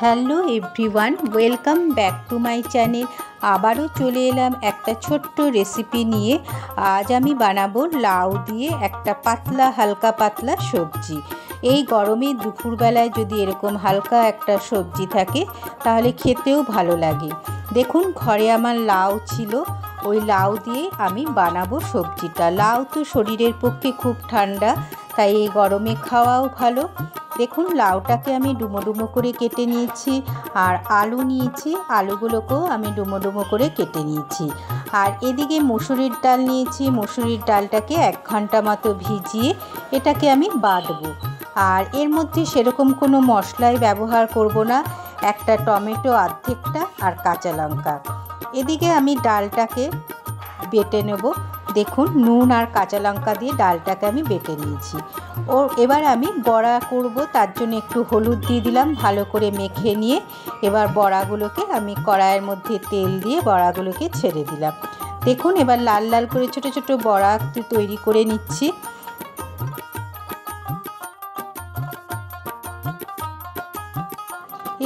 Hello everyone, welcome back to my channel. আবারও চলে এলাম একটা ছোট্ট রেসিপি নিয়ে। আজ আমি বানাবো লাউ দিয়ে একটা পাতলা হালকা পাতলা সবজি। এই গরমে দুপুরবেলায় যদি এরকম হালকা একটা সবজি থাকে তাহলে খেতেও ভালো লাগে। দেখুন, ঘরে আমার লাউ ছিল, ওই লাউ দিয়ে আমি বানাবো সবজিটা। লাউ তো শরীরের পক্ষে খুব ঠান্ডা, তাই এই গরমে খাওয়াও ভালো। দেখুন, লাউটাকে আমি ডুমো ডুমো করে কেটে নিয়েছি, আর আলু নিয়েছি, আলুগুলোকেও আমি ডুমো ডুমো করে কেটে নিয়েছি। আর এদিকে মসুরির ডাল নিয়েছি, মসুরির ডালটাকে 1 ঘন্টা মতো ভিজিয়ে এটাকে আমি বাটবো। আর এর মধ্যে সেরকম কোনো মশলাই ব্যবহার করব না, একটা টমেটো অর্ধেকটা আর কাঁচা লঙ্কা। এদিকে আমি ডালটাকে বেটে নেব। দেখুন, নুন আর কাঁচা লঙ্কা দিয়ে ডালটাকে আমি বেটে নিয়েছি। এবার আমি বড়া করব, তার জন্য একটু হলুদ দিয়ে দিলাম, ভালো করে মেখে নিয়ে এবার বড়াগুলোকে আমি কড়াইয়ের মধ্যে তেল দিয়ে বড়াগুলোকে ছেড়ে দিলাম। দেখুন, এবার লাল লাল করে ছোট ছোট বড়া তৈরি করে নিচ্ছি।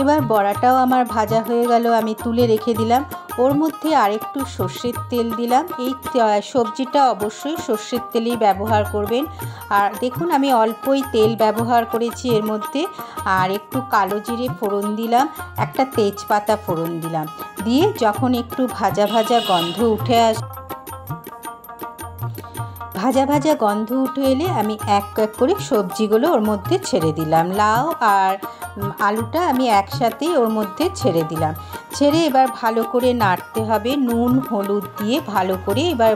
এবার বড়াটাও আমার ভাজা হয়ে গেল, আমি তুলে রেখে দিলাম। ওর মধ্যে আরেকটু সর্ষের তেল দিলাম। এই সবজিটা অবশ্যই সর্ষের তেলেই ব্যবহার করবেন। আর দেখুন, আমি অল্পই তেল ব্যবহার করেছি এর মধ্যে। আর একটু কালো জিরে ফোড়ন দিলাম, একটা তেজপাতা ফোড়ন দিলাম। দিয়ে যখন একটু ভাজা ভাজা গন্ধ উঠে ভাজা ভাজা গন্ধ উঠে এলে আমি এক এক করে সবজিগুলো ওর মধ্যে ছেড়ে দিলাম। লাউ আর আলুটা আমি একসাথেই ওর মধ্যে ছেড়ে দিলাম। ছেড়ে এবার ভালো করে নাড়তে হবে, নুন হলুদ দিয়ে ভালো করে। এবার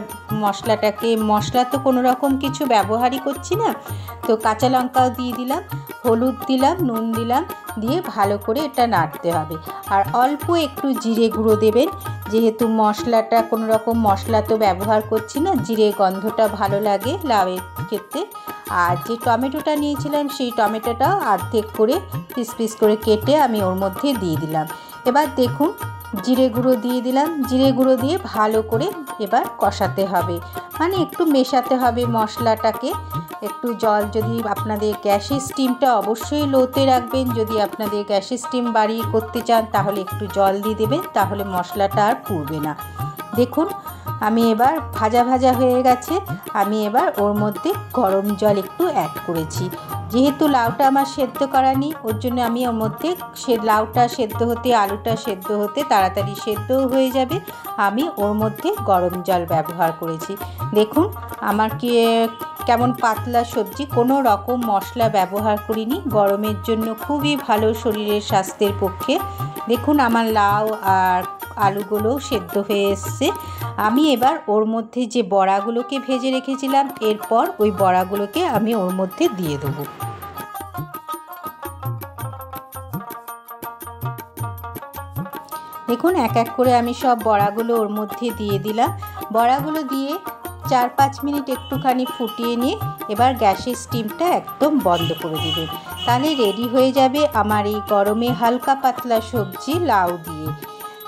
মশলা তো কোনো রকম কিছু ব্যবহারই করছি না, তো কাঁচা লঙ্কাও দিয়ে দিলাম, হলুদ দিলাম, নুন দিলাম, দিয়ে ভালো করে এটা নাড়তে হবে। আর অল্প একটু জিরে গুঁড়ো দেবেন, যেহেতু মশলাটা কোনো রকম মশলা তো ব্যবহার করছি না, জিরে গন্ধটা ভালো লাগে লাউয়ের ক্ষেত্রে। আর যে টমেটোটা নিয়েছিলাম সেই টমেটোটাও অর্ধেক করে পিস পিস করে কেটে আমি ওর মধ্যে দিয়ে দিলাম। এবার দেখুন, জিরে গুঁড়ো দিয়ে দিলাম, জিরে গুঁড়ো দিয়ে ভালো করে এবার কষাতে হবে, মানে একটু মেশাতে হবে মশলাটাকে। একটু জল, যদি আপনাদের গ্যাসের স্টিমটা অবশ্যই লোতে রাখবেন, যদি আপনাদের গ্যাসের স্টিম বাড়িয়ে করতে চান তাহলে একটু জল দিয়ে দেবেন, তাহলে মশলাটা আর পুড়বে না। দেখুন, আমি এবার ভাজা ভাজা হয়ে গেছে, আমি এবার ওর মধ্যে গরম জল একটু অ্যাড করেছি। যেহেতু লাউটা আমার সেদ্ধ করা নেই, ওর জন্য আমি ওর মধ্যে লাউটা সেদ্ধ হতে, আলুটা সেদ্ধ হতে তাড়াতাড়ি সেদ্ধও হয়ে যাবে, আমি ওর মধ্যে গরম জল ব্যবহার করেছি। দেখুন, আমার কেমন পাতলা সবজি, কোনো রকম মশলা ব্যবহার করিনি। গরমের জন্য খুবই ভালো শরীরের স্বাস্থ্যের পক্ষে। দেখুন, আমার লাউ আর আলুগুলো সেদ্ধ হয়ে এসছে। আমি এবার ওর মধ্যে যে বড়াগুলোকে ভেজে রেখেছিলাম, এরপর ওই বড়াগুলোকে আমি ওর মধ্যে দিয়ে দেবো। দেখুন, এক এক করে আমি সব বড়াগুলো ওর মধ্যে দিয়ে দিলাম। বড়াগুলো দিয়ে 4-5 মিনিট একটুখানি ফুটিয়ে নিয়ে এবার গ্যাসের স্টিমটা একদম বন্ধ করে দেবেন। তাহলে রেডি হয়ে যাবে আমার এই গরমে হালকা পাতলা সবজি লাউ দিয়ে।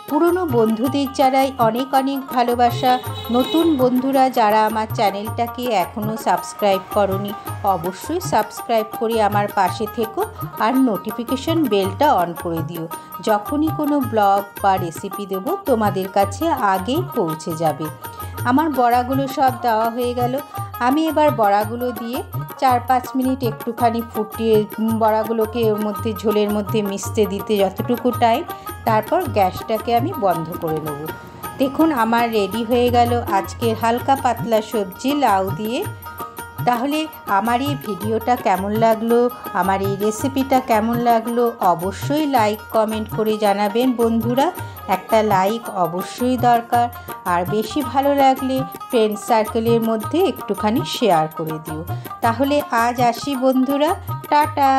পুরনো বন্ধুদের যারাই অনেক অনেক ভালোবাসা, নতুন বন্ধুরা যারা আমার চ্যানেলটাকে এখনও সাবস্ক্রাইব করনি, অবশ্যই সাবস্ক্রাইব করে আমার পাশে থেকো, আর নোটিফিকেশন বেলটা অন করে দিও। যখনই কোনো ব্লগ বা রেসিপি দেবো তোমাদের কাছে আগেই পৌঁছে যাবে। আমার বড়াগুলো সব দেওয়া হয়ে গেল। আমি এবার বড়াগুলো দিয়ে 4-5 মিনিট একটুখানি ফুটিয়ে বড়াগুলোকে ওর মধ্যে ঝোলের মধ্যে মিশতে দিতে যতটুকু টাইম, তারপর গ্যাসটাকে আমি বন্ধ করে নেব। দেখুন, আমার রেডি হয়ে গেল আজকের হালকা পাতলা সবজি লাউ দিয়ে। তাহলে আমার এই ভিডিওটা কেমন লাগলো, আমার এই রেসিপিটা কেমন লাগলো, অবশ্যই লাইক কমেন্ট করে জানাবেন বন্ধুরা। একটা লাইক অবশ্যই দরকার। আর বেশি ভালো লাগলে ফ্রেন্ড সার্কেলের মধ্যে একটুখানি শেয়ার করে দিও। তাহলে আজ আসি বন্ধুরা, টাটা।